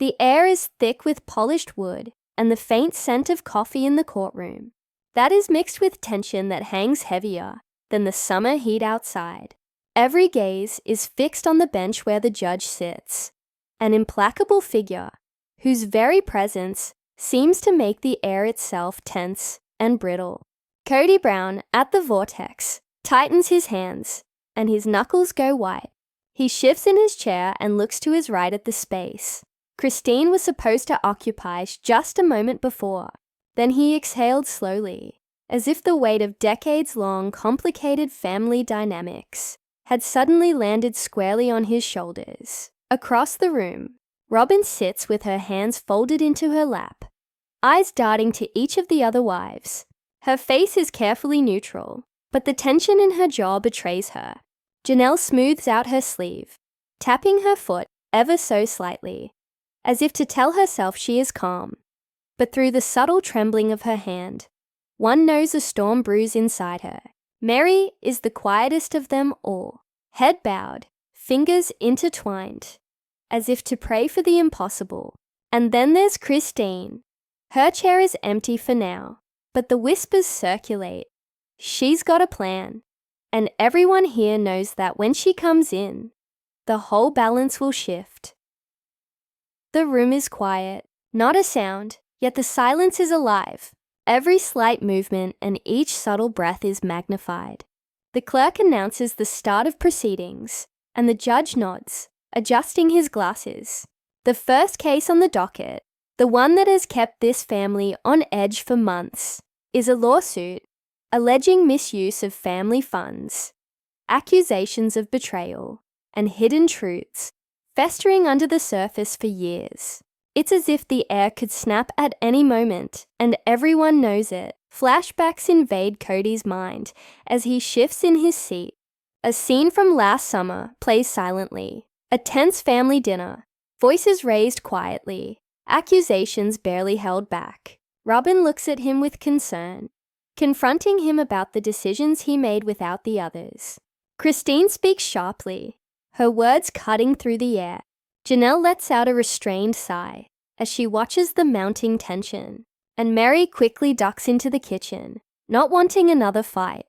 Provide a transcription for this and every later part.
The air is thick with polished wood and the faint scent of coffee in the courtroom. That is mixed with tension that hangs heavier than the summer heat outside. Every gaze is fixed on the bench where the judge sits, an implacable figure whose very presence seems to make the air itself tense and brittle. Kody Brown, at the vortex, tightens his hands, and his knuckles go white. He shifts in his chair and looks to his right at the space Christine was supposed to occupy just a moment before. Then he exhaled slowly, as if the weight of decades-long complicated family dynamics had suddenly landed squarely on his shoulders. Across the room, Robin sits with her hands folded into her lap, eyes darting to each of the other wives. Her face is carefully neutral, but the tension in her jaw betrays her. Janelle smooths out her sleeve, tapping her foot ever so slightly, as if to tell herself she is calm. But through the subtle trembling of her hand, one knows a storm brews inside her. Mary is the quietest of them all, head bowed, fingers intertwined, as if to pray for the impossible. And then there's Christine. Her chair is empty for now, but the whispers circulate. She's got a plan, and everyone here knows that when she comes in, the whole balance will shift. The room is quiet, not a sound, yet the silence is alive. Every slight movement and each subtle breath is magnified. The clerk announces the start of proceedings, and the judge nods, adjusting his glasses. The first case on the docket, the one that has kept this family on edge for months, is a lawsuit alleging misuse of family funds, accusations of betrayal, and hidden truths festering under the surface for years. It's as if the air could snap at any moment, and everyone knows it. Flashbacks invade Kody's mind as he shifts in his seat. A scene from last summer plays silently. A tense family dinner, voices raised quietly, accusations barely held back. Robin looks at him with concern, confronting him about the decisions he made without the others. Christine speaks sharply, her words cutting through the air. Janelle lets out a restrained sigh as she watches the mounting tension, and Mary quickly ducks into the kitchen, not wanting another fight.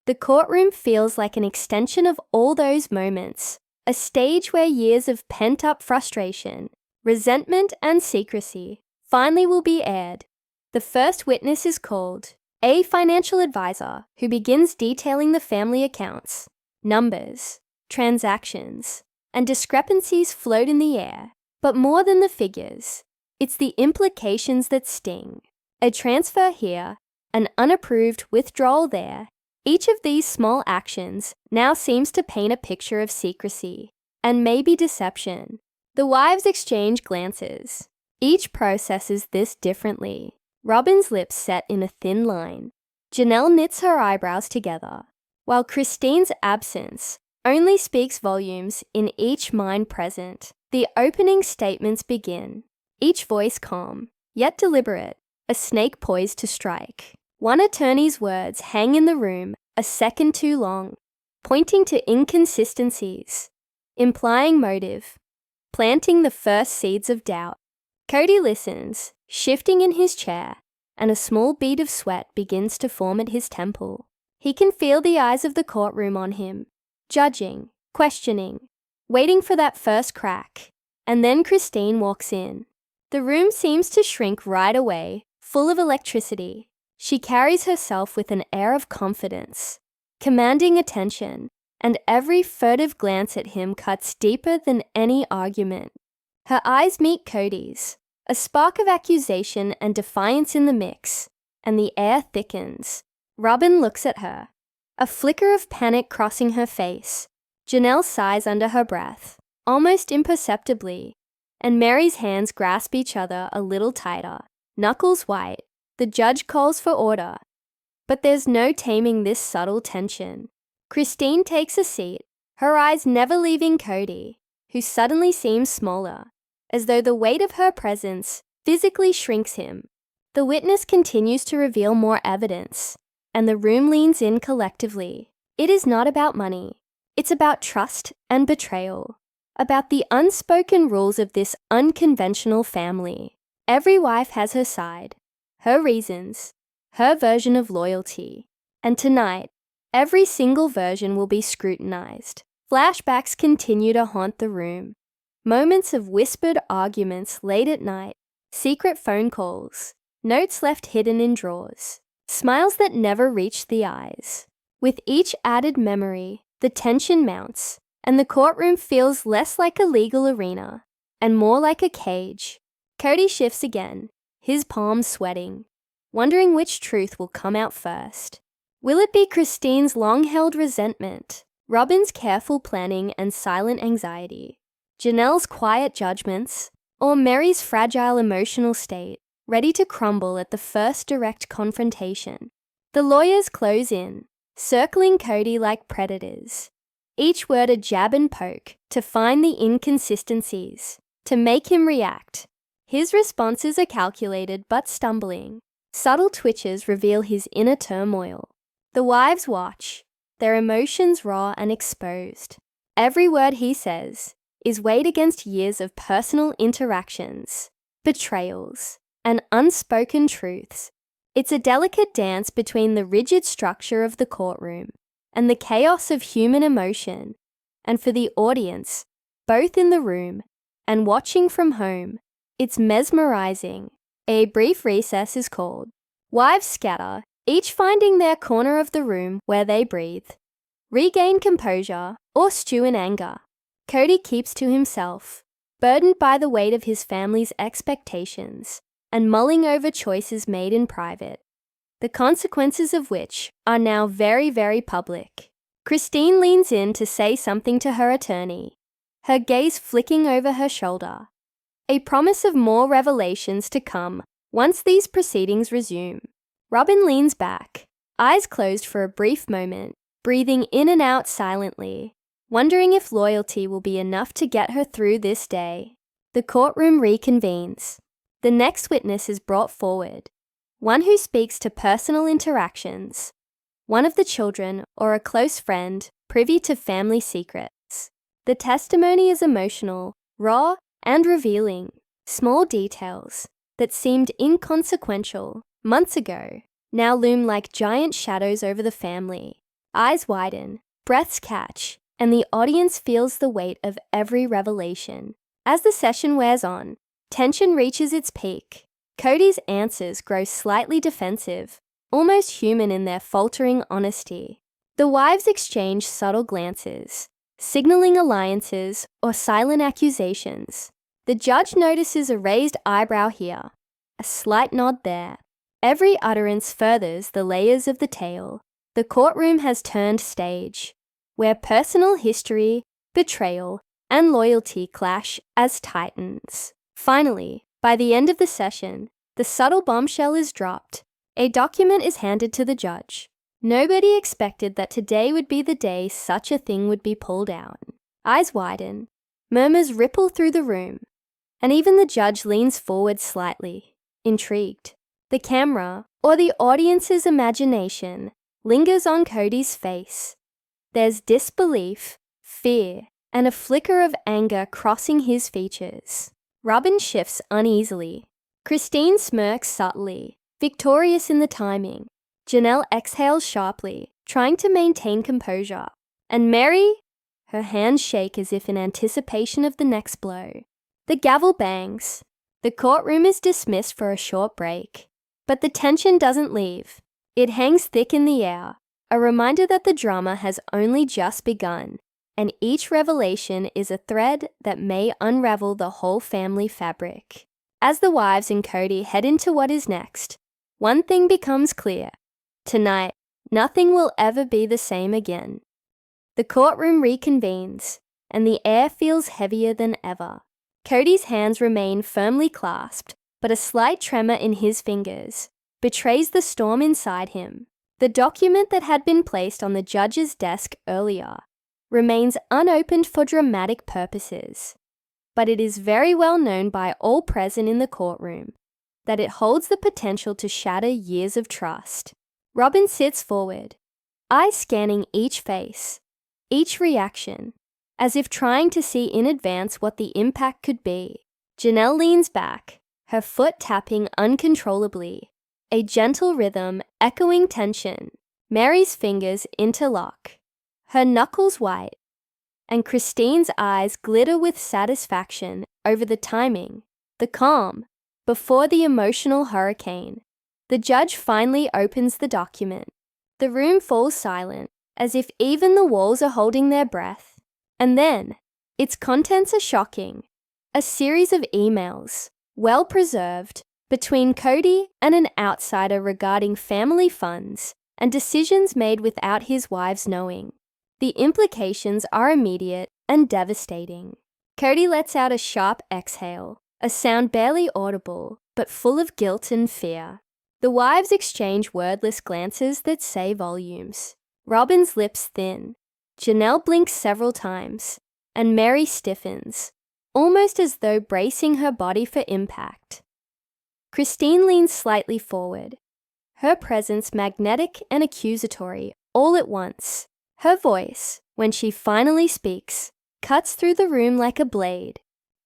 The courtroom feels like an extension of all those moments, a stage where years of pent-up frustration, resentment, and secrecy finally will be aired. The first witness is called, a financial advisor who begins detailing the family accounts, numbers, transactions, and discrepancies float in the air. But more than the figures, it's the implications that sting. A transfer here, an unapproved withdrawal there. Each of these small actions now seems to paint a picture of secrecy, and maybe deception. The wives exchange glances. Each processes this differently. Robin's lips set in a thin line. Janelle knits her eyebrows together, while Christine's absence only speaks volumes in each mind present. The opening statements begin, each voice calm, yet deliberate, a snake poised to strike. One attorney's words hang in the room a second too long, pointing to inconsistencies, implying motive, planting the first seeds of doubt. Kody listens, shifting in his chair, and a small bead of sweat begins to form at his temple. He can feel the eyes of the courtroom on him, judging, questioning, waiting for that first crack. And then Christine walks in. The room seems to shrink right away, full of electricity. She carries herself with an air of confidence, commanding attention, and every furtive glance at him cuts deeper than any argument. Her eyes meet Kody's, a spark of accusation and defiance in the mix, and the air thickens. Robin looks at her, a flicker of panic crossing her face. Janelle sighs under her breath, almost imperceptibly, and Mary's hands grasp each other a little tighter, knuckles white. The judge calls for order, but there's no taming this subtle tension. Christine takes a seat, her eyes never leaving Kody, who suddenly seems smaller, as though the weight of her presence physically shrinks him. The witness continues to reveal more evidence, and the room leans in collectively. It is not about money. It's about trust and betrayal. about the unspoken rules of this unconventional family. Every wife has her side, her reasons, her version of loyalty. And tonight, every single version will be scrutinized. Flashbacks continue to haunt the room. Moments of whispered arguments late at night, secret phone calls, notes left hidden in drawers, smiles that never reached the eyes. With each added memory, the tension mounts, and the courtroom feels less like a legal arena and more like a cage. Kody shifts again, his palms sweating, wondering which truth will come out first. Will it be Christine's long-held resentment, Robin's careful planning and silent anxiety, Janelle's quiet judgments, or Mary's fragile emotional state, ready to crumble at the first direct confrontation? The lawyers close in, circling Kody like predators, each word a jab and poke to find the inconsistencies, to make him react. His responses are calculated but stumbling. Subtle twitches reveal his inner turmoil. The wives watch, their emotions raw and exposed. Every word he says is weighed against years of personal interactions, betrayals, and unspoken truths. It's a delicate dance between the rigid structure of the courtroom and the chaos of human emotion. And for the audience, both in the room and watching from home, it's mesmerizing. A brief recess is called. Wives scatter, each finding their corner of the room where they breathe, regain composure, or stew in anger. Kody keeps to himself, burdened by the weight of his family's expectations and mulling over choices made in private, the consequences of which are now very, very public. Christine leans in to say something to her attorney, her gaze flicking over her shoulder, a promise of more revelations to come once these proceedings resume. Robin leans back, eyes closed for a brief moment, breathing in and out silently, wondering if loyalty will be enough to get her through this day. The courtroom reconvenes. The next witness is brought forward, one who speaks to personal interactions, one of the children or a close friend privy to family secrets. The testimony is emotional, raw, and revealing. Small details that seemed inconsequential months ago now loom like giant shadows over the family. Eyes widen, breaths catch, and the audience feels the weight of every revelation. As the session wears on, tension reaches its peak. Kody's answers grow slightly defensive, almost human in their faltering honesty. The wives exchange subtle glances, signaling alliances or silent accusations. The judge notices a raised eyebrow here, a slight nod there. Every utterance furthers the layers of the tale. The courtroom has turned stage, where personal history, betrayal, and loyalty clash as titans. Finally, by the end of the session, the subtle bombshell is dropped. A document is handed to the judge. Nobody expected that today would be the day such a thing would be pulled out. Eyes widen, murmurs ripple through the room, and even the judge leans forward slightly, intrigued. The camera, or the audience's imagination, lingers on Kody's face. There's disbelief, fear, and a flicker of anger crossing his features. Robin shifts uneasily. Christine smirks subtly, victorious in the timing. Janelle exhales sharply, trying to maintain composure. And Mary? Her hands shake as if in anticipation of the next blow. The gavel bangs. The courtroom is dismissed for a short break. But the tension doesn't leave. It hangs thick in the air, a reminder that the drama has only just begun, and each revelation is a thread that may unravel the whole family fabric. As the wives and Kody head into what is next, one thing becomes clear. Tonight, nothing will ever be the same again. The courtroom reconvenes, and the air feels heavier than ever. Kody's hands remain firmly clasped, but a slight tremor in his fingers betrays the storm inside him. The document that had been placed on the judge's desk earlier remains unopened for dramatic purposes, but it is very well known by all present in the courtroom that it holds the potential to shatter years of trust. Robin sits forward, eyes scanning each face, each reaction, as if trying to see in advance what the impact could be. Janelle leans back, her foot tapping uncontrollably, a gentle rhythm echoing tension. Mary's fingers interlock, her knuckles white, and Christine's eyes glitter with satisfaction over the timing, the calm, before the emotional hurricane. The judge finally opens the document. The room falls silent, as if even the walls are holding their breath. And then, its contents are shocking. A series of emails, well preserved, between Kody and an outsider regarding family funds and decisions made without his wife's knowing. The implications are immediate and devastating. Kody lets out a sharp exhale, a sound barely audible, but full of guilt and fear. The wives exchange wordless glances that say volumes. Robin's lips thin. Janelle blinks several times, and Mary stiffens, almost as though bracing her body for impact. Christine leans slightly forward, her presence magnetic and accusatory all at once. Her voice, when she finally speaks, cuts through the room like a blade.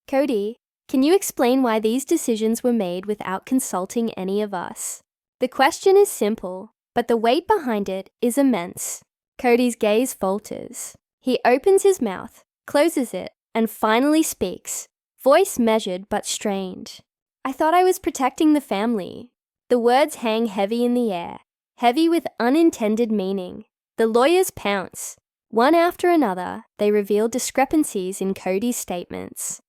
Kody, can you explain why these decisions were made without consulting any of us? The question is simple, but the weight behind it is immense. Kody's gaze falters. He opens his mouth, closes it, and finally speaks, voice measured but strained. I thought I was protecting the family. The words hang heavy in the air, heavy with unintended meaning. The lawyers pounce. One after another, they reveal discrepancies in Kody's statements,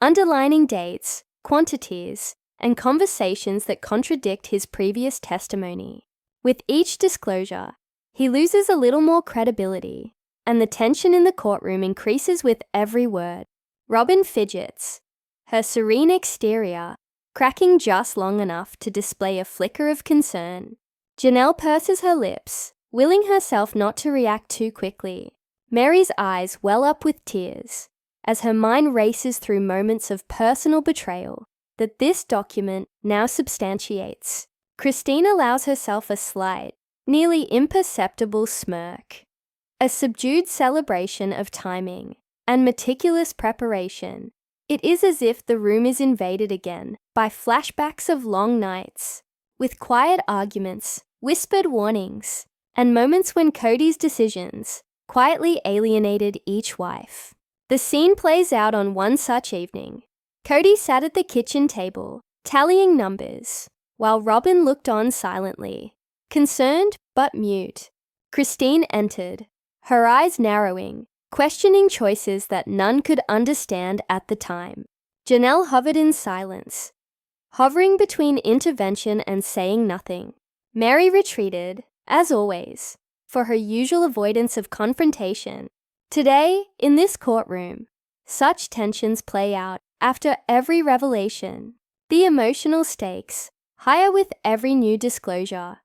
underlining dates, quantities, and conversations that contradict his previous testimony. With each disclosure, he loses a little more credibility, and the tension in the courtroom increases with every word. Robin fidgets, her serene exterior cracking just long enough to display a flicker of concern. Janelle purses her lips, willing herself not to react too quickly. Mary's eyes well up with tears, as her mind races through moments of personal betrayal that this document now substantiates. Christine allows herself a slight, nearly imperceptible smirk, a subdued celebration of timing and meticulous preparation. It is as if the room is invaded again by flashbacks of long nights, with quiet arguments, whispered warnings, and moments when Kody's decisions quietly alienated each wife. The scene plays out on one such evening. Kody sat at the kitchen table, tallying numbers, while Robin looked on silently, concerned but mute. Christine entered, her eyes narrowing, questioning choices that none could understand at the time. Janelle hovered in silence, hovering between intervention and saying nothing. Mary retreated, as always, for her usual avoidance of confrontation. Today, in this courtroom, such tensions play out after every revelation, the emotional stakes higher with every new disclosure.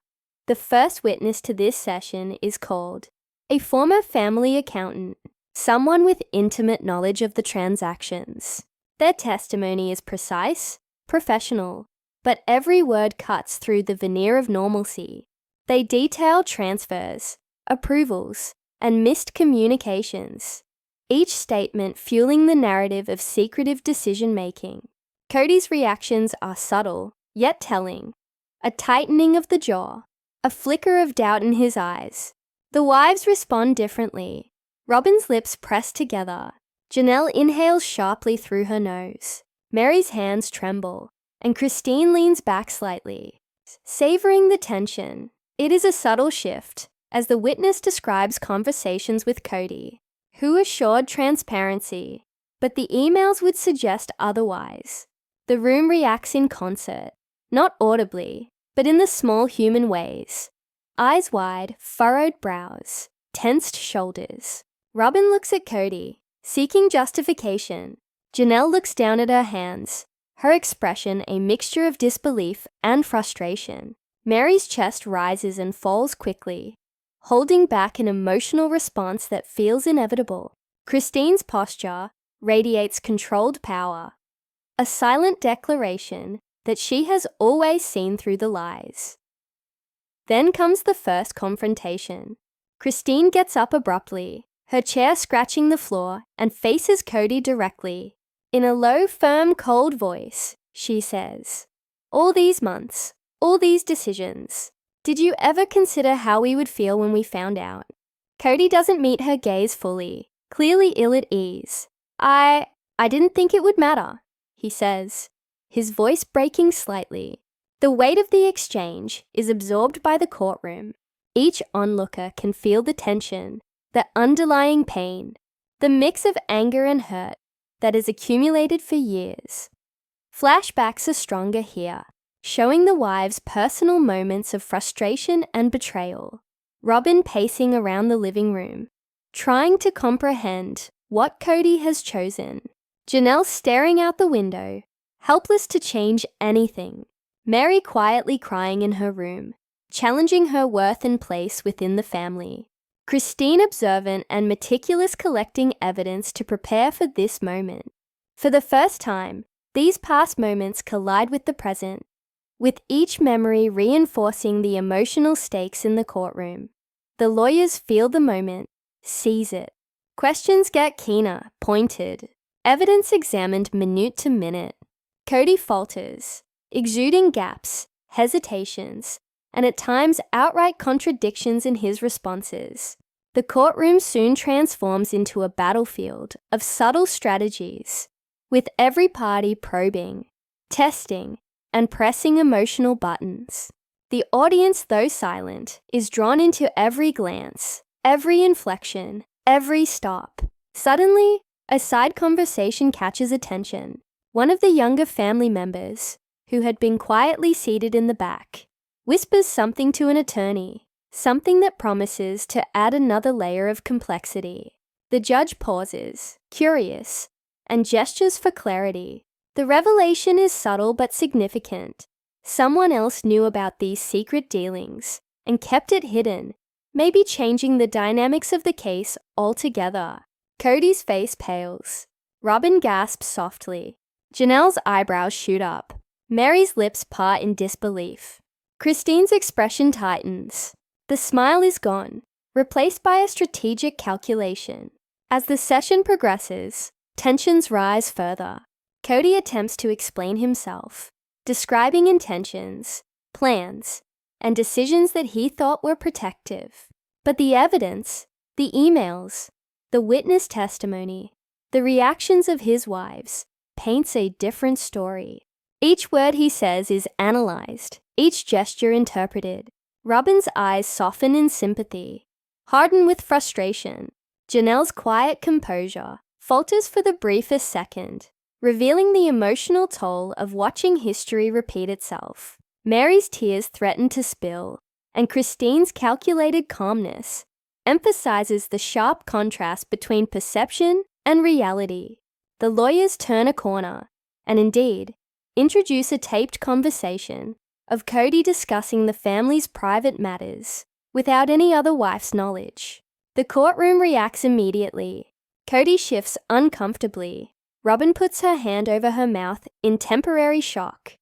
The first witness to this session is called a former family accountant, someone with intimate knowledge of the transactions. Their testimony is precise, professional, but every word cuts through the veneer of normalcy. They detail transfers, approvals, and missed communications, each statement fueling the narrative of secretive decision-making. Kody's reactions are subtle, yet telling. A tightening of the jaw, a flicker of doubt in his eyes. The wives respond differently. Robin's lips press together. Janelle inhales sharply through her nose. Mary's hands tremble, and Christine leans back slightly, savoring the tension. It is a subtle shift, as the witness describes conversations with Kody, who assured transparency, but the emails would suggest otherwise. The room reacts in concert, not audibly, but in the small human ways. Eyes wide, furrowed brows, tensed shoulders. Robin looks at Kody, seeking justification. Janelle looks down at her hands, her expression a mixture of disbelief and frustration. Mary's chest rises and falls quickly, holding back an emotional response that feels inevitable. Christine's posture radiates controlled power, a silent declaration that she has always seen through the lies. Then comes the first confrontation. Christine gets up abruptly, her chair scratching the floor, and faces Kody directly. In a low, firm, cold voice, she says, "All these months, all these decisions. Did you ever consider how we would feel when we found out?" Kody doesn't meet her gaze fully, clearly ill at ease. I didn't think it would matter," he says, his voice breaking slightly. The weight of the exchange is absorbed by the courtroom. Each onlooker can feel the tension, the underlying pain, the mix of anger and hurt that has accumulated for years. Flashbacks are stronger here, showing the wives' personal moments of frustration and betrayal. Robin pacing around the living room, trying to comprehend what Kody has chosen. Janelle staring out the window, helpless to change anything. Mary quietly crying in her room, challenging her worth and place within the family. Christine observant and meticulous, collecting evidence to prepare for this moment. For the first time, these past moments collide with the present, with each memory reinforcing the emotional stakes in the courtroom. The lawyers feel the moment, seize it. Questions get keener, pointed. Evidence examined minute to minute. Kody falters, exuding gaps, hesitations, and at times outright contradictions in his responses. The courtroom soon transforms into a battlefield of subtle strategies, with every party probing, testing, and pressing emotional buttons. The audience, though silent, is drawn into every glance, every inflection, every stop. Suddenly, a side conversation catches attention. One of the younger family members, who had been quietly seated in the back, whispers something to an attorney, something that promises to add another layer of complexity. The judge pauses, curious, and gestures for clarity. The revelation is subtle but significant. Someone else knew about these secret dealings and kept it hidden, maybe changing the dynamics of the case altogether. Kody's face pales. Robin gasps softly. Janelle's eyebrows shoot up. Mary's lips part in disbelief. Christine's expression tightens. The smile is gone, replaced by a strategic calculation. As the session progresses, tensions rise further. Kody attempts to explain himself, describing intentions, plans, and decisions that he thought were protective. But the evidence, the emails, the witness testimony, the reactions of his wives, paints a different story. Each word he says is analyzed, each gesture interpreted. Robin's eyes soften in sympathy, harden with frustration. Janelle's quiet composure falters for the briefest second, revealing the emotional toll of watching history repeat itself. Mary's tears threaten to spill, and Christine's calculated calmness emphasizes the sharp contrast between perception and reality. The lawyers turn a corner, and indeed, introduce a taped conversation of Kody discussing the family's private matters without any other wife's knowledge. The courtroom reacts immediately. Kody shifts uncomfortably. Robin puts her hand over her mouth in temporary shock.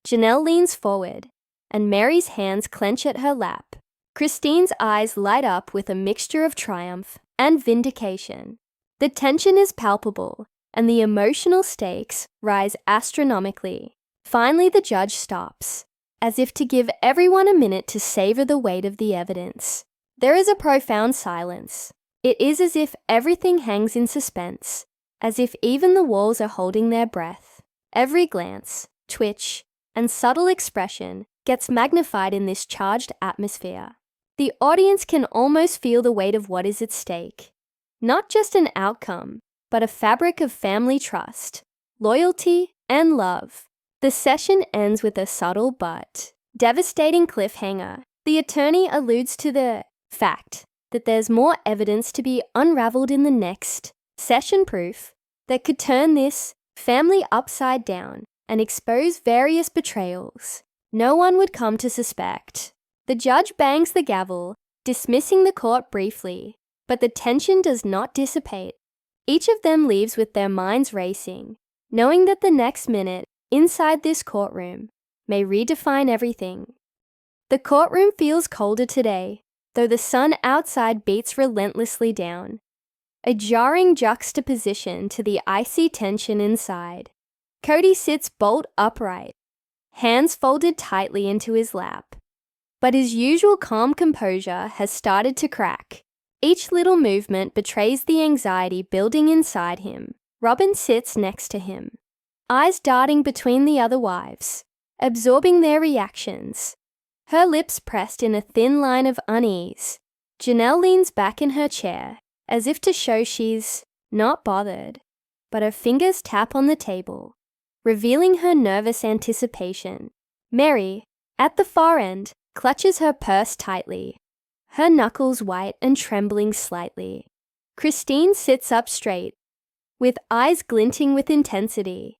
Janelle leans forward, and Mary's hands clench at her lap. Christine's eyes light up with a mixture of triumph and vindication. The tension is palpable, and the emotional stakes rise astronomically. Finally, the judge stops, as if to give everyone a minute to savor the weight of the evidence. There is a profound silence. It is as if everything hangs in suspense, as if even the walls are holding their breath. Every glance, twitch, and subtle expression gets magnified in this charged atmosphere. The audience can almost feel the weight of what is at stake. Not just an outcome, but a fabric of family trust, loyalty, and love. The session ends with a subtle but devastating cliffhanger. The attorney alludes to the fact that there's more evidence to be unraveled in the next session, proof that could turn this family upside down and expose various betrayals no one would come to suspect. The judge bangs the gavel, dismissing the court briefly, but the tension does not dissipate. Each of them leaves with their minds racing, knowing that the next minute inside this courtroom may redefine everything. The courtroom feels colder today, though the sun outside beats relentlessly down. a jarring juxtaposition to the icy tension inside. Kody sits bolt upright, hands folded tightly into his lap. But his usual calm composure has started to crack. Each little movement betrays the anxiety building inside him. Robin sits next to him, eyes darting between the other wives, absorbing their reactions. Her lips pressed in a thin line of unease. Janelle leans back in her chair, as if to show she's not bothered, but her fingers tap on the table, revealing her nervous anticipation. Mary, at the far end, clutches her purse tightly, her knuckles white and trembling slightly. Christine sits up straight, with eyes glinting with intensity.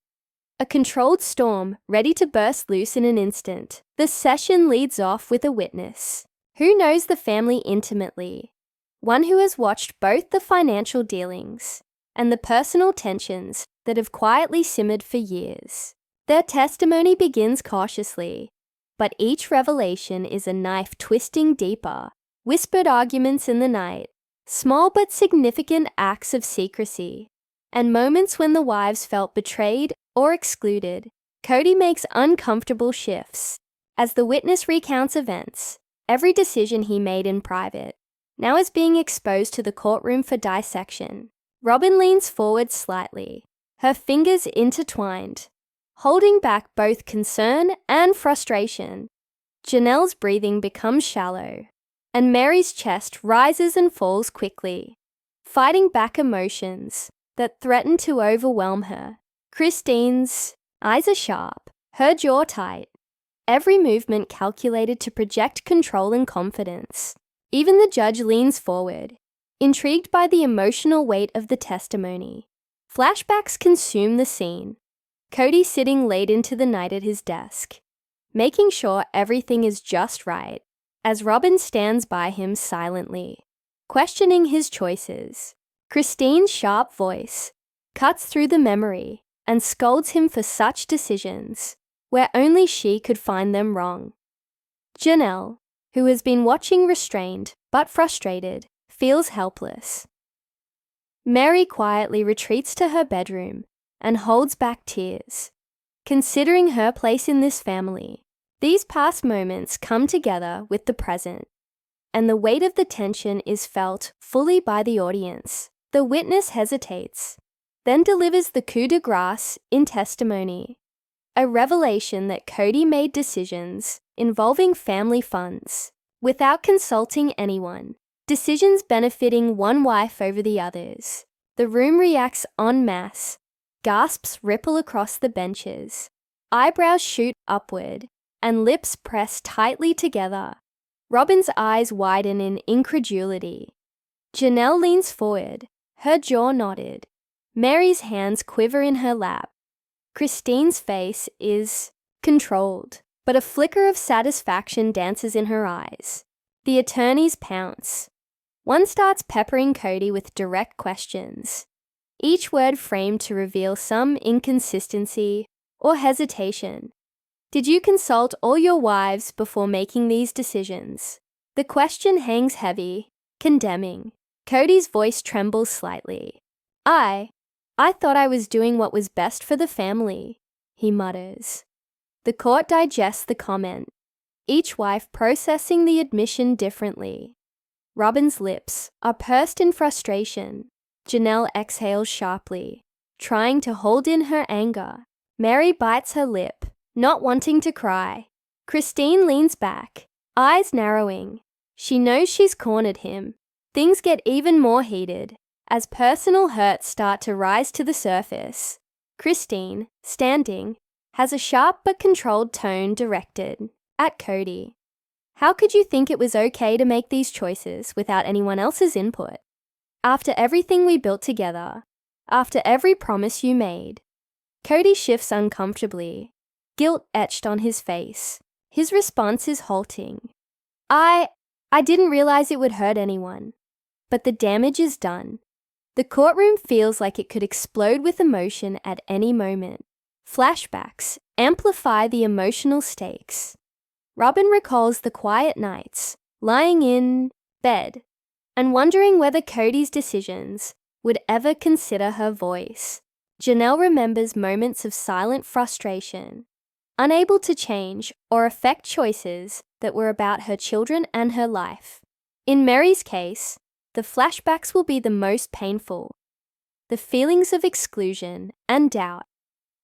A controlled storm ready to burst loose in an instant. The session leads off with a witness who knows the family intimately, one who has watched both the financial dealings and the personal tensions that have quietly simmered for years. Their testimony begins cautiously, but each revelation is a knife twisting deeper. Whispered arguments in the night, small but significant acts of secrecy, and moments when the wives felt betrayed or excluded. Kody makes uncomfortable shifts. As the witness recounts events, every decision he made in private now is being exposed to the courtroom for dissection. Robin leans forward slightly, her fingers intertwined, holding back both concern and frustration. Janelle's breathing becomes shallow, and Mary's chest rises and falls quickly, fighting back emotions that threaten to overwhelm her. Christine's eyes are sharp, her jaw tight, every movement calculated to project control and confidence. Even the judge leans forward, intrigued by the emotional weight of the testimony. Flashbacks consume the scene. Kody sitting late into the night at his desk, making sure everything is just right, as Robin stands by him silently, questioning his choices. Christine's sharp voice cuts through the memory and scolds him for such decisions, where only she could find them wrong. Janelle, who has been watching restrained but frustrated, feels helpless. Mary quietly retreats to her bedroom and holds back tears, considering her place in this family. These past moments come together with the present, and the weight of the tension is felt fully by the audience. The witness hesitates, then delivers the coup de grace in testimony, a revelation that Kody made decisions involving family funds without consulting anyone, decisions benefiting one wife over the others. The room reacts en masse, gasps ripple across the benches, eyebrows shoot upward, and lips press tightly together. Robin's eyes widen in incredulity. Janelle leans forward, her jaw knotted. Mary's hands quiver in her lap. Christine's face is controlled, but a flicker of satisfaction dances in her eyes. The attorneys pounce. One starts peppering Kody with direct questions, each word framed to reveal some inconsistency or hesitation. Did you consult all your wives before making these decisions? The question hangs heavy, condemning. Kody's voice trembles slightly. I thought I was doing what was best for the family, he mutters. The court digests the comment, each wife processing the admission differently. Robin's lips are pursed in frustration. Janelle exhales sharply, trying to hold in her anger. Mary bites her lip, not wanting to cry. Christine leans back, eyes narrowing. She knows she's cornered him. Things get even more heated as personal hurts start to rise to the surface. Christine, standing, has a sharp but controlled tone directed at Kody. How could you think it was okay to make these choices without anyone else's input? After everything we built together, after every promise you made. Kody shifts uncomfortably, guilt etched on his face. His response is halting. I didn't realize it would hurt anyone. But the damage is done. The courtroom feels like it could explode with emotion at any moment. Flashbacks amplify the emotional stakes. Robin recalls the quiet nights, lying in bed, and wondering whether Kody's decisions would ever consider her voice. Janelle remembers moments of silent frustration, unable to change or affect choices that were about her children and her life. In Mary's case, the flashbacks will be the most painful. The feelings of exclusion and doubt,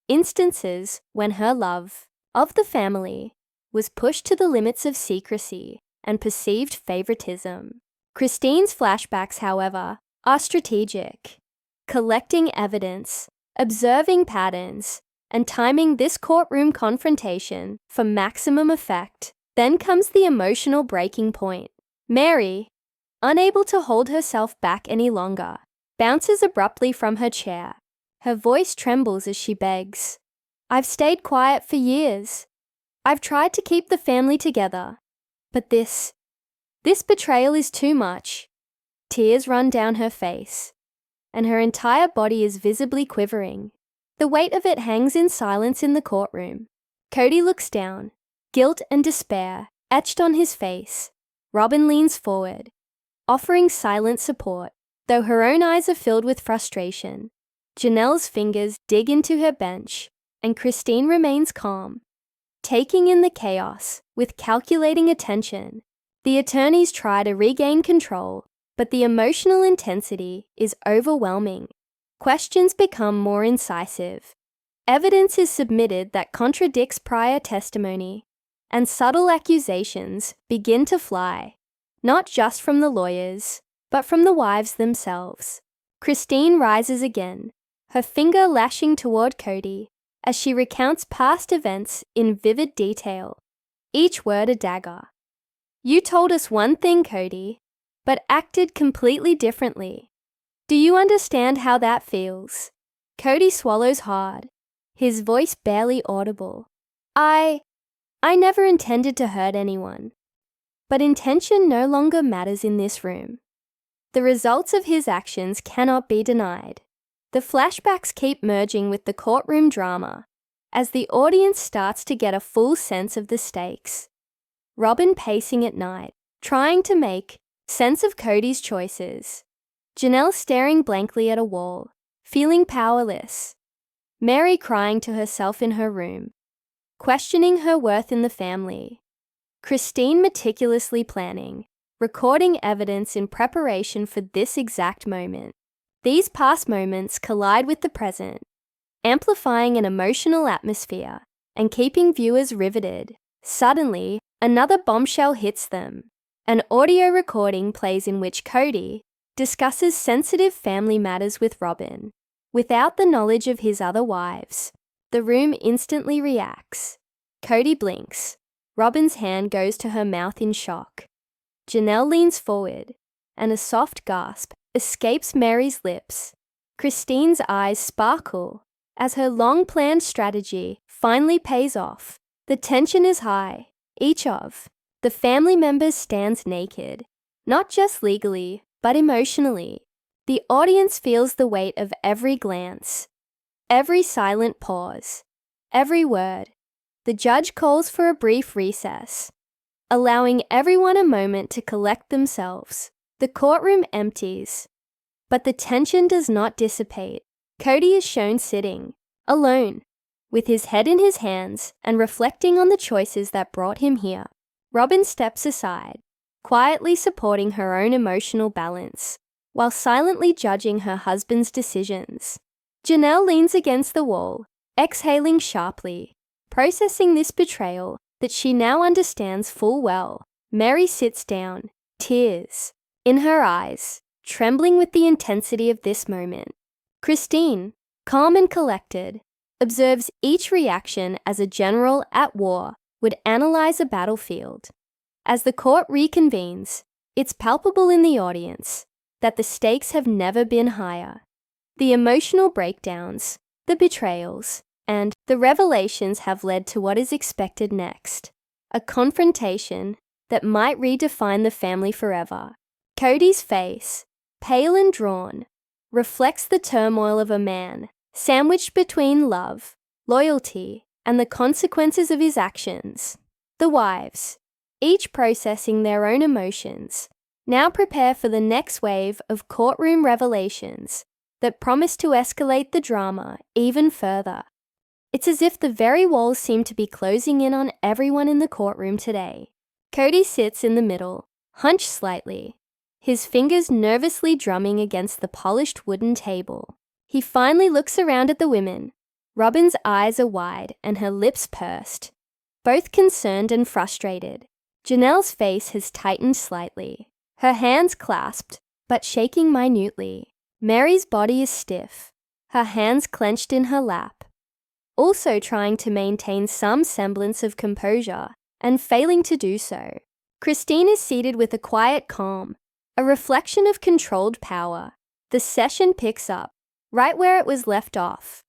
instances when her love of the family was pushed to the limits of secrecy and perceived favoritism. Christine's flashbacks, however, are strategic, collecting evidence, observing patterns, and timing this courtroom confrontation for maximum effect. Then comes the emotional breaking point. Mary, unable to hold herself back any longer, bounces abruptly from her chair. Her voice trembles as she begs, "I've stayed quiet for years. I've tried to keep the family together. But this betrayal is too much." Tears run down her face, and her entire body is visibly quivering. The weight of it hangs in silence in the courtroom. Kody looks down, guilt and despair etched on his face. Robin leans forward, offering silent support, though her own eyes are filled with frustration. Janelle's fingers dig into her bench, and Christine remains calm, taking in the chaos with calculating attention. The attorneys try to regain control, but the emotional intensity is overwhelming. Questions become more incisive. Evidence is submitted that contradicts prior testimony, and subtle accusations begin to fly, not just from the lawyers, but from the wives themselves. Christine rises again, her finger lashing toward Kody as she recounts past events in vivid detail, each word a dagger. "You told us one thing, Kody, but acted completely differently. Do you understand how that feels?" Kody swallows hard, his voice barely audible. I never intended to hurt anyone. But intention no longer matters in this room. The results of his actions cannot be denied. The flashbacks keep merging with the courtroom drama as the audience starts to get a full sense of the stakes. Robin pacing at night, trying to make sense of Kody's choices. Janelle staring blankly at a wall, feeling powerless. Mary crying to herself in her room, questioning her worth in the family. Christine meticulously planning, recording evidence in preparation for this exact moment. These past moments collide with the present, amplifying an emotional atmosphere and keeping viewers riveted. Suddenly, another bombshell hits them. An audio recording plays in which Kody discusses sensitive family matters with Robin, without the knowledge of his other wives. The room instantly reacts. Kody blinks. Robin's hand goes to her mouth in shock. Janelle leans forward, and a soft gasp escapes Mary's lips. Christine's eyes sparkle as her long-planned strategy finally pays off. The tension is high. Each of the family members stands naked, not just legally, but emotionally. The audience feels the weight of every glance, every silent pause, every word. The judge calls for a brief recess, allowing everyone a moment to collect themselves. The courtroom empties, but the tension does not dissipate. Kody is shown sitting, alone, with his head in his hands and reflecting on the choices that brought him here. Robin steps aside, quietly supporting her own emotional balance, while silently judging her husband's decisions. Janelle leans against the wall, exhaling sharply, processing this betrayal that she now understands full well. Mary sits down, tears in her eyes, trembling with the intensity of this moment. Christine, calm and collected, observes each reaction as a general at war would analyze a battlefield. As the court reconvenes, it's palpable in the audience that the stakes have never been higher. The emotional breakdowns, the betrayals, and the revelations have led to what is expected next, a confrontation that might redefine the family forever. Kody's face, pale and drawn, reflects the turmoil of a man sandwiched between love, loyalty, and the consequences of his actions. The wives, each processing their own emotions, Now prepare for the next wave of courtroom revelations that promise to escalate the drama even further. It's as if the very walls seem to be closing in on everyone in the courtroom today. Kody sits in the middle, hunched slightly, his fingers nervously drumming against the polished wooden table. He finally looks around at the women. Robyn's eyes are wide and her lips pursed, both concerned and frustrated. Janelle's face has tightened slightly, her hands clasped, but shaking minutely. Mary's body is stiff, her hands clenched in her lap, also trying to maintain some semblance of composure and failing to do so. Christine is seated with a quiet calm, a reflection of controlled power. The session picks up, right where it was left off,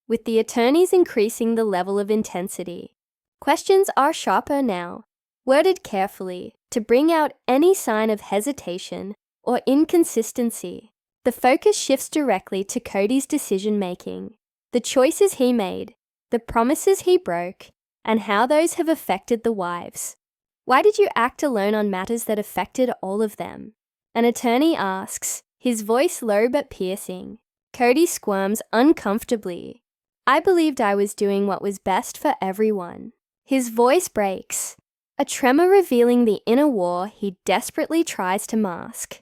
with the attorneys increasing the level of intensity. Questions are sharper now, worded carefully to bring out any sign of hesitation or inconsistency. The focus shifts directly to Kody's decision-making, the choices he made, the promises he broke, and how those have affected the wives. Why did you act alone on matters that affected all of them? An attorney asks, his voice low but piercing. Kody squirms uncomfortably. I believed I was doing what was best for everyone. His voice breaks, a tremor revealing the inner war he desperately tries to mask.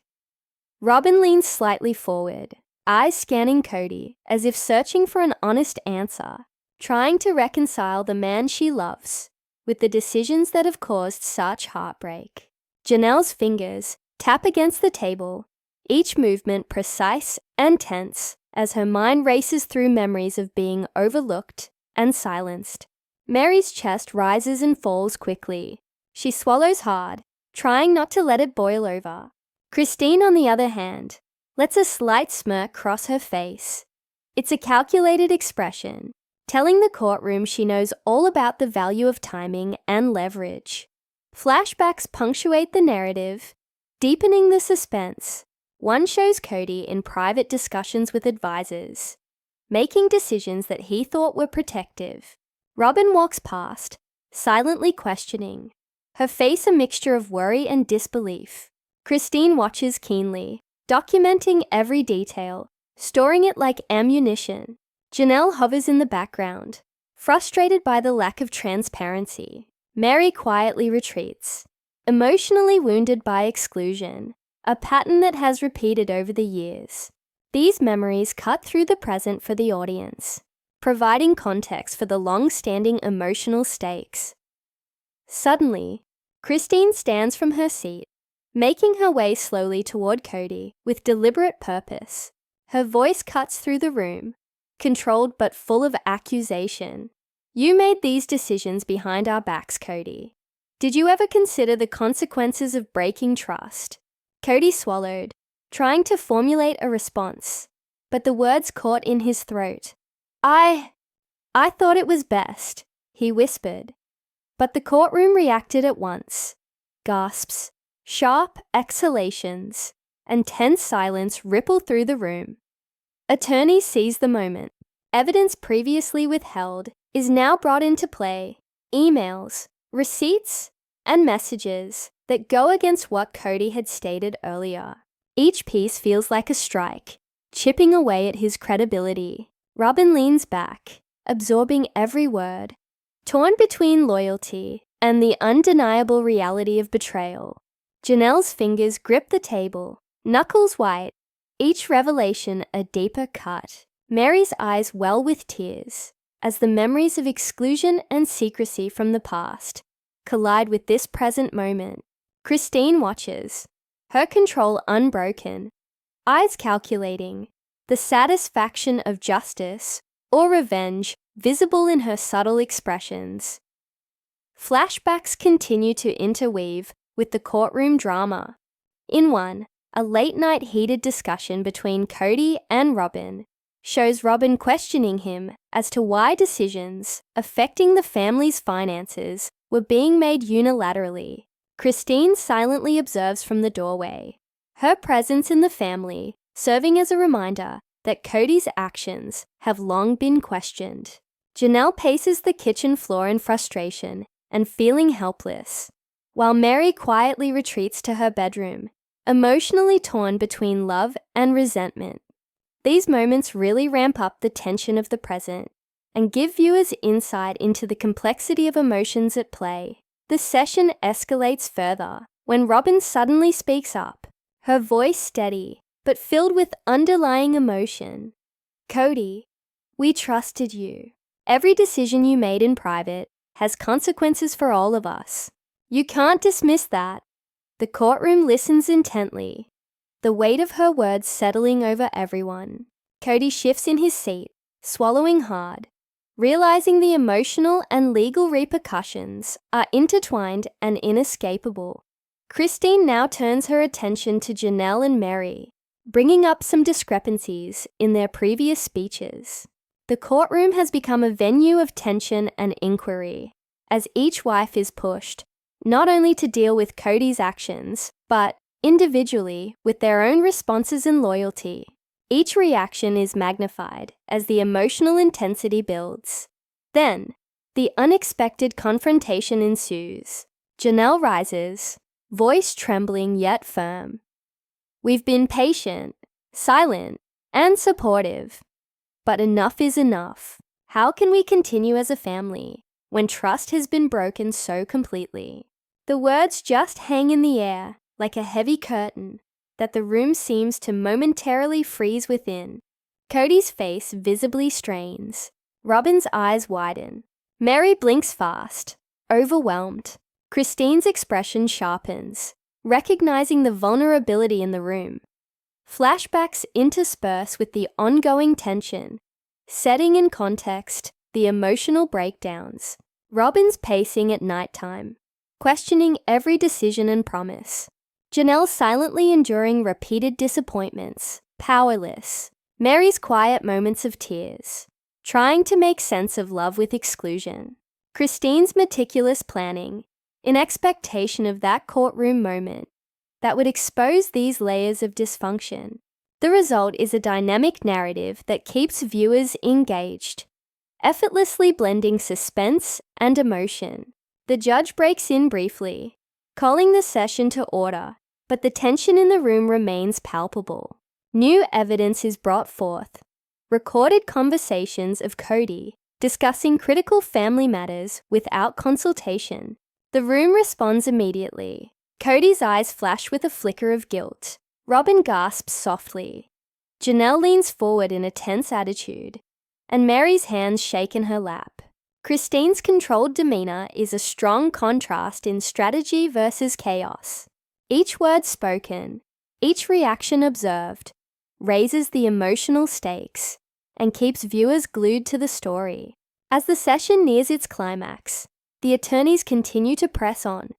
Robyn leans slightly forward, eyes scanning Kody as if searching for an honest answer, trying to reconcile the man she loves with the decisions that have caused such heartbreak. Janelle's fingers tap against the table, each movement precise and tense as her mind races through memories of being overlooked and silenced. Mary's chest rises and falls quickly. She swallows hard, trying not to let it boil over. Christine, on the other hand, lets a slight smirk cross her face. It's a calculated expression, telling the courtroom she knows all about the value of timing and leverage. Flashbacks punctuate the narrative, deepening the suspense. One shows Kody in private discussions with advisors, making decisions that he thought were protective. Robyn walks past, silently questioning, her face a mixture of worry and disbelief. Christine watches keenly, documenting every detail, storing it like ammunition. Janelle hovers in the background, frustrated by the lack of transparency. Mary quietly retreats, emotionally wounded by exclusion, a pattern that has repeated over the years. These memories cut through the present for the audience, providing context for the long-standing emotional stakes. Suddenly, Christine stands from her seat, making her way slowly toward Kody with deliberate purpose. Her voice cuts through the room, controlled but full of accusation. You made these decisions behind our backs, Kody. Did you ever consider the consequences of breaking trust? Kody swallowed, trying to formulate a response, but the words caught in his throat. I thought it was best, he whispered. But the courtroom reacted at once. Gasps, sharp exhalations, and tense silence ripple through the room. Attorneys seize the moment. Evidence previously withheld is now brought into play. Emails, receipts, and messages that go against what Kody had stated earlier. Each piece feels like a strike, chipping away at his credibility. Robyn leans back, absorbing every word, torn between loyalty and the undeniable reality of betrayal. Janelle's fingers grip the table, knuckles white, each revelation a deeper cut. Mary's eyes well with tears as the memories of exclusion and secrecy from the past collide with this present moment. Christine watches, her control unbroken, eyes calculating, the satisfaction of justice or revenge visible in her subtle expressions. Flashbacks continue to interweave with the courtroom drama. In one, a late-night heated discussion between Kody and Robyn shows Robyn questioning him as to why decisions affecting the family's finances were being made unilaterally. Christine silently observes from the doorway, her presence in the family serving as a reminder that Kody's actions have long been questioned. Janelle paces the kitchen floor in frustration and feeling helpless, while Mary quietly retreats to her bedroom, emotionally torn between love and resentment. These moments really ramp up the tension of the present and give viewers insight into the complexity of emotions at play. The session escalates further when Robin suddenly speaks up, her voice steady but filled with underlying emotion. "Kody, we trusted you. Every decision you made in private has consequences for all of us. You can't dismiss that." The courtroom listens intently, the weight of her words settling over everyone. Kody shifts in his seat, swallowing hard, realizing the emotional and legal repercussions are intertwined and inescapable. Christine now turns her attention to Janelle and Mary, bringing up some discrepancies in their previous speeches. The courtroom has become a venue of tension and inquiry, as each wife is pushed not only to deal with Kody's actions, but individually with their own responses and loyalty. Each reaction is magnified as the emotional intensity builds. Then, the unexpected confrontation ensues. Janelle rises, voice trembling yet firm. "We've been patient, silent, and supportive. But enough is enough. How can we continue as a family when trust has been broken so completely?" The words just hang in the air like a heavy curtain that the room seems to momentarily freeze within. Kody's face visibly strains. Robin's eyes widen. Mary blinks fast, overwhelmed. Christine's expression sharpens, recognizing the vulnerability in the room. Flashbacks intersperse with the ongoing tension, setting in context the emotional breakdowns. Robin's pacing at nighttime, questioning every decision and promise. Janelle silently enduring repeated disappointments, powerless. Mary's quiet moments of tears, trying to make sense of love with exclusion. Christine's meticulous planning, in expectation of that courtroom moment that would expose these layers of dysfunction. The result is a dynamic narrative that keeps viewers engaged, effortlessly blending suspense and emotion. The judge breaks in briefly, calling the session to order, but the tension in the room remains palpable. New evidence is brought forth. Recorded conversations of Kody discussing critical family matters without consultation. The room responds immediately. Kody's eyes flash with a flicker of guilt. Robin gasps softly. Janelle leans forward in a tense attitude, and Mary's hands shake in her lap. Christine's controlled demeanor is a strong contrast in strategy versus chaos. Each word spoken, each reaction observed, raises the emotional stakes and keeps viewers glued to the story. As the session nears its climax, the attorneys continue to press on,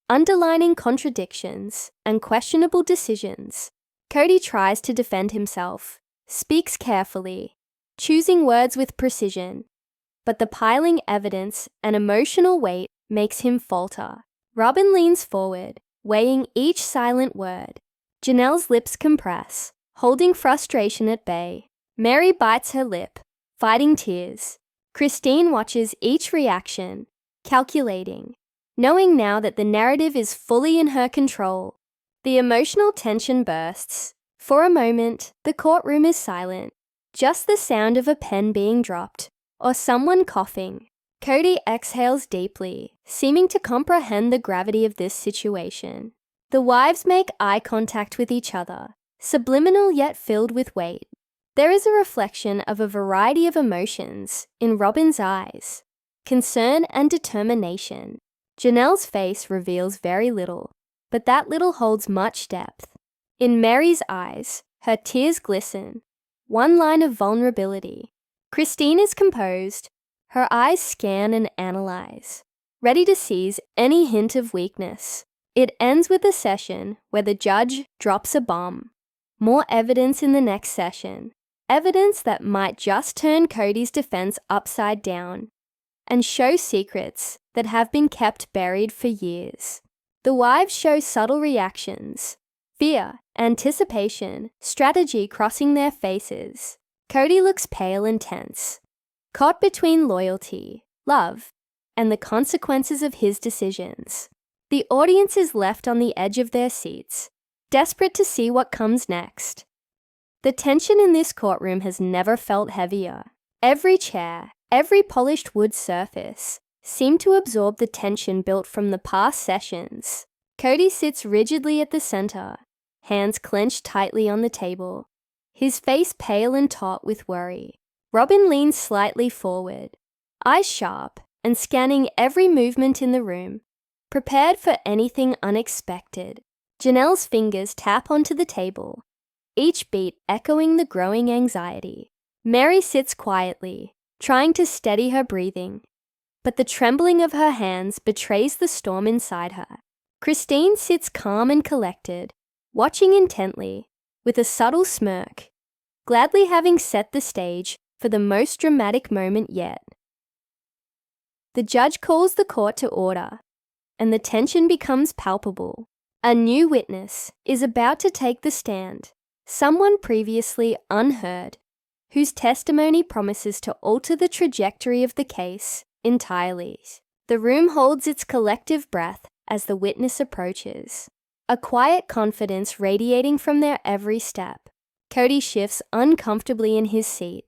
underlining contradictions and questionable decisions. Kody tries to defend himself, speaks carefully, choosing words with precision, but the piling evidence and emotional weight makes him falter. Robin leans forward, weighing each silent word. Janelle's lips compress, holding frustration at bay. Mary bites her lip, fighting tears. Christine watches each reaction, calculating, knowing now that the narrative is fully in her control. The emotional tension bursts. For a moment, the courtroom is silent, just the sound of a pen being dropped or someone coughing. Kody exhales deeply, seeming to comprehend the gravity of this situation. The wives make eye contact with each other, subliminal yet filled with weight. There is a reflection of a variety of emotions in Robin's eyes, concern and determination. Janelle's face reveals very little, but that little holds much depth. In Mary's eyes, her tears glisten, one line of vulnerability. Christine is composed, her eyes scan and analyze, ready to seize any hint of weakness. It ends with a session where the judge drops a bomb. More evidence in the next session, evidence that might just turn Kody's defense upside down and show secrets that have been kept buried for years. The wives show subtle reactions, fear, anticipation, strategy crossing their faces. Kody looks pale and tense, caught between loyalty, love, and the consequences of his decisions. The audience is left on the edge of their seats, desperate to see what comes next. The tension in this courtroom has never felt heavier. Every chair, every polished wood surface seemed to absorb the tension built from the past sessions. Kody sits rigidly at the center, hands clenched tightly on the table, his face pale and taut with worry. Robin leans slightly forward, eyes sharp and scanning every movement in the room, prepared for anything unexpected. Janelle's fingers tap onto the table, each beat echoing the growing anxiety. Mary sits quietly, trying to steady her breathing, but the trembling of her hands betrays the storm inside her. Christine sits calm and collected, watching intently, with a subtle smirk, gladly having set the stage for the most dramatic moment yet. The judge calls the court to order, and the tension becomes palpable. A new witness is about to take the stand, someone previously unheard, whose testimony promises to alter the trajectory of the case entirely. The room holds its collective breath as the witness approaches, a quiet confidence radiating from their every step. Kody shifts uncomfortably in his seat,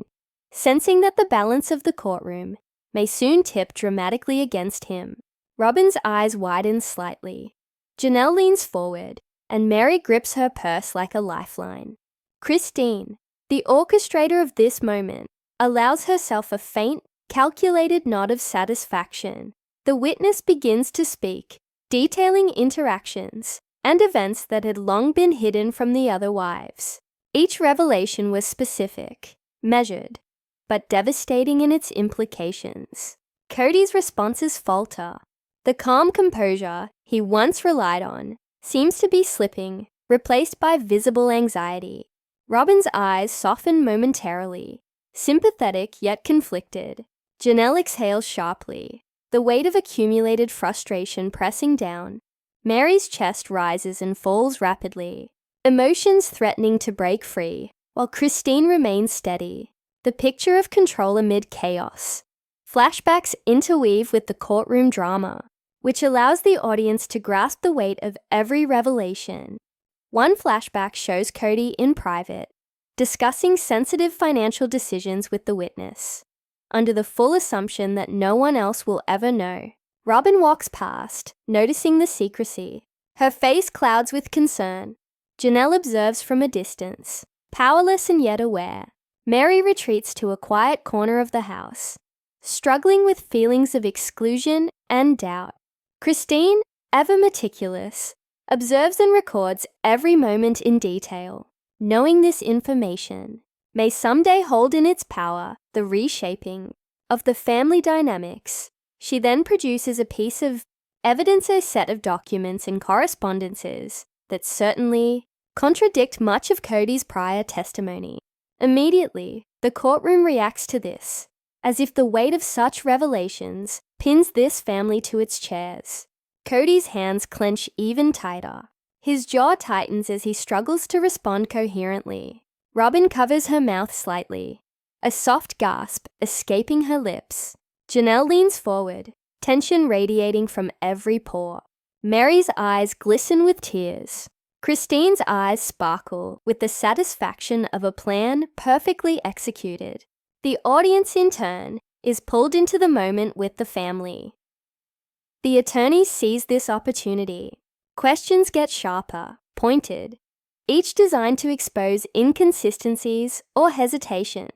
sensing that the balance of the courtroom may soon tip dramatically against him. Robin's eyes widen slightly. Janelle leans forward, and Mary grips her purse like a lifeline. Christine, the orchestrator of this moment, allows herself a faint, calculated nod of satisfaction. The witness begins to speak, detailing interactions and events that had long been hidden from the other wives. Each revelation was specific, measured, but devastating in its implications. Kody's responses falter. The calm composure he once relied on seems to be slipping, replaced by visible anxiety. Robin's eyes soften momentarily, sympathetic yet conflicted. Janelle exhales sharply, the weight of accumulated frustration pressing down. Mary's chest rises and falls rapidly, emotions threatening to break free, while Christine remains steady, the picture of control amid chaos. Flashbacks interweave with the courtroom drama, which allows the audience to grasp the weight of every revelation. One flashback shows Kody in private, discussing sensitive financial decisions with the witness, under the full assumption that no one else will ever know. Robin walks past, noticing the secrecy. Her face clouds with concern. Janelle observes from a distance, powerless and yet aware. Mary retreats to a quiet corner of the house, struggling with feelings of exclusion and doubt. Christine, ever meticulous, observes and records every moment in detail, knowing this information may someday hold in its power the reshaping of the family dynamics. She then produces a piece of evidence, a set of documents and correspondences that certainly contradict much of Kody's prior testimony. Immediately, the courtroom reacts to this, as if the weight of such revelations pins this family to its chairs. Kody's hands clench even tighter. His jaw tightens as he struggles to respond coherently. Robin covers her mouth slightly, a soft gasp escaping her lips. Janelle leans forward, tension radiating from every pore. Mary's eyes glisten with tears. Christine's eyes sparkle with the satisfaction of a plan perfectly executed. The audience, in turn, is pulled into the moment with the family. The attorneys seize this opportunity. Questions get sharper, pointed, each designed to expose inconsistencies or hesitation.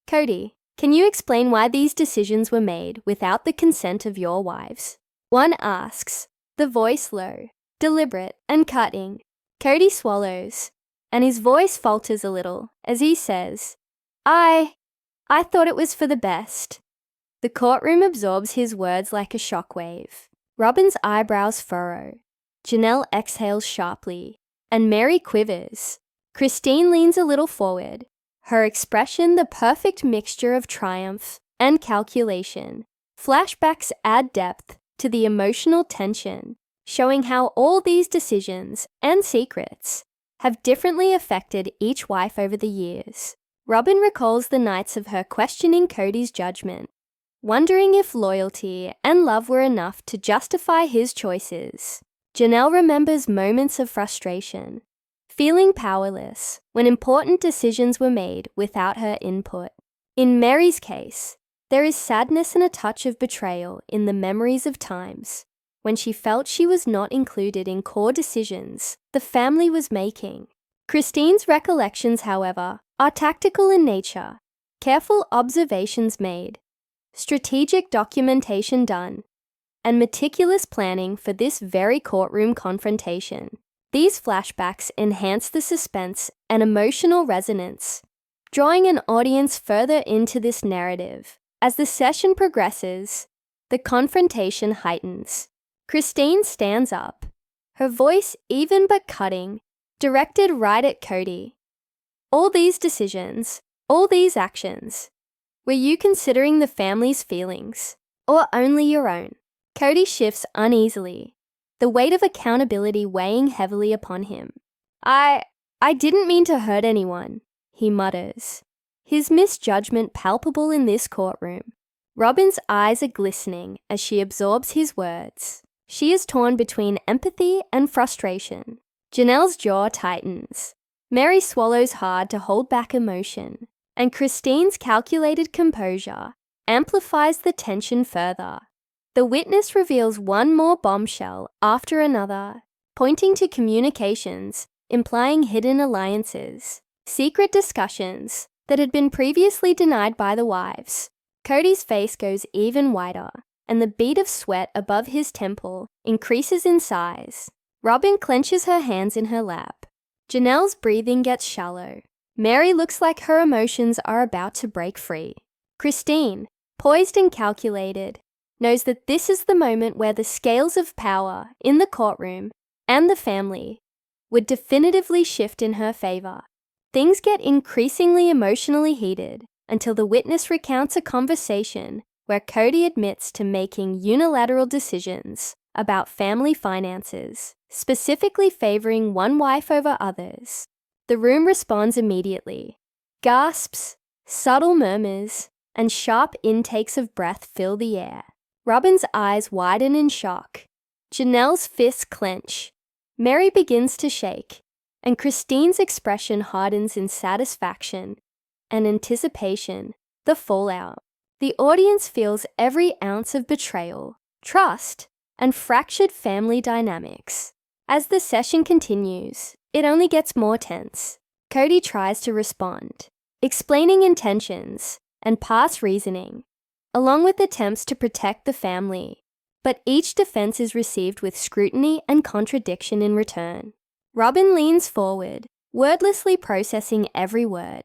Kody, can you explain why these decisions were made without the consent of your wives? One asks, the voice low, deliberate, and cutting. Kody swallows, and his voice falters a little as he says, I thought it was for the best. The courtroom absorbs his words like a shockwave. Robin's eyebrows furrow. Janelle exhales sharply, and Mary quivers. Christine leans a little forward, her expression the perfect mixture of triumph and calculation. Flashbacks add depth to the emotional tension, showing how all these decisions and secrets have differently affected each wife over the years. Robin recalls the nights of her questioning Kody's judgment, wondering if loyalty and love were enough to justify his choices. Janelle remembers moments of frustration, feeling powerless when important decisions were made without her input. In Mary's case, there is sadness and a touch of betrayal in the memories of times when she felt she was not included in core decisions the family was making. Christine's recollections, however, are tactical in nature, careful observations made, strategic documentation done, and meticulous planning for this very courtroom confrontation. These flashbacks enhance the suspense and emotional resonance, drawing an audience further into this narrative. As the session progresses, the confrontation heightens. Christine stands up, her voice even but cutting, directed right at Kody. All these decisions, all these actions, were you considering the family's feelings, or only your own? Kody shifts uneasily, the weight of accountability weighing heavily upon him. I didn't mean to hurt anyone, he mutters, his misjudgment palpable in this courtroom. Robin's eyes are glistening as she absorbs his words. She is torn between empathy and frustration. Janelle's jaw tightens. Mary swallows hard to hold back emotion, and Christine's calculated composure amplifies the tension further. The witness reveals one more bombshell after another, pointing to communications, implying hidden alliances, secret discussions that had been previously denied by the wives. Kody's face goes even whiter, and the bead of sweat above his temple increases in size. Robin clenches her hands in her lap. Janelle's breathing gets shallow. Mary looks like her emotions are about to break free. Christine, poised and calculated, knows that this is the moment where the scales of power in the courtroom and the family would definitively shift in her favor. Things get increasingly emotionally heated until the witness recounts a conversation where Kody admits to making unilateral decisions about family finances, specifically favoring one wife over others. The room responds immediately. Gasps, subtle murmurs, and sharp intakes of breath fill the air. Robin's eyes widen in shock. Janelle's fists clench. Mary begins to shake, and Christine's expression hardens in satisfaction and anticipation, the fallout. The audience feels every ounce of betrayal, trust, and fractured family dynamics. As the session continues, it only gets more tense. Kody tries to respond, explaining intentions and past reasoning, along with attempts to protect the family, but each defense is received with scrutiny and contradiction in return. Robin leans forward, wordlessly processing every word.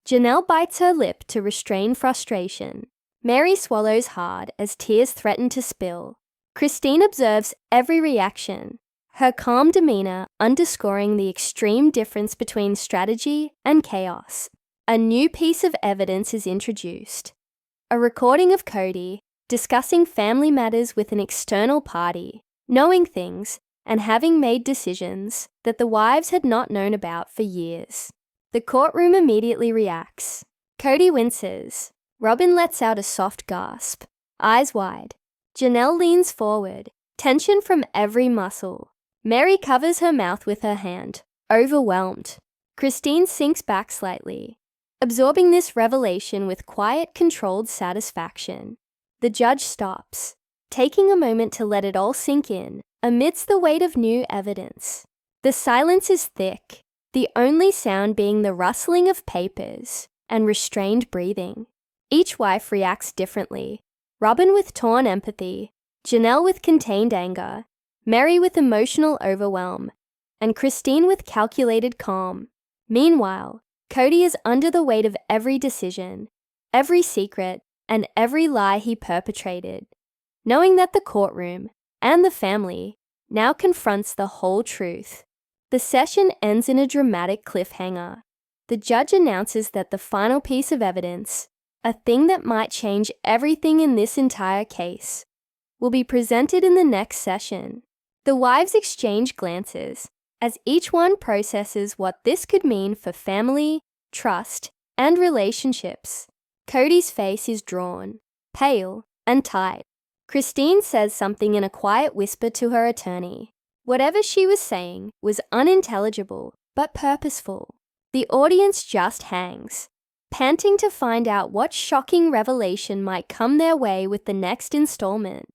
Janelle bites her lip to restrain frustration. Mary swallows hard as tears threaten to spill. Christine observes every reaction, her calm demeanor underscoring the extreme difference between strategy and chaos. A new piece of evidence is introduced. A recording of Kody discussing family matters with an external party, knowing things and having made decisions that the wives had not known about for years. The courtroom immediately reacts. Kody winces. Robin lets out a soft gasp, eyes wide. Janelle leans forward, tension from every muscle. Mary covers her mouth with her hand, overwhelmed. Christine sinks back slightly, absorbing this revelation with quiet, controlled satisfaction. The judge stops, taking a moment to let it all sink in amidst the weight of new evidence. The silence is thick, the only sound being the rustling of papers and restrained breathing. Each wife reacts differently. Robin with torn empathy, Janelle with contained anger, Mary with emotional overwhelm, and Christine with calculated calm. Meanwhile, Kody is under the weight of every decision, every secret, and every lie he perpetrated, knowing that the courtroom and the family now confronts the whole truth. The session ends in a dramatic cliffhanger. The judge announces that the final piece of evidence, a thing that might change everything in this entire case, will be presented in the next session. The wives exchange glances as each one processes what this could mean for family, trust, and relationships. Kody's face is drawn, pale, and tight. Christine says something in a quiet whisper to her attorney. Whatever she was saying was unintelligible, but purposeful. The audience just hangs, panting to find out what shocking revelation might come their way with the next installment.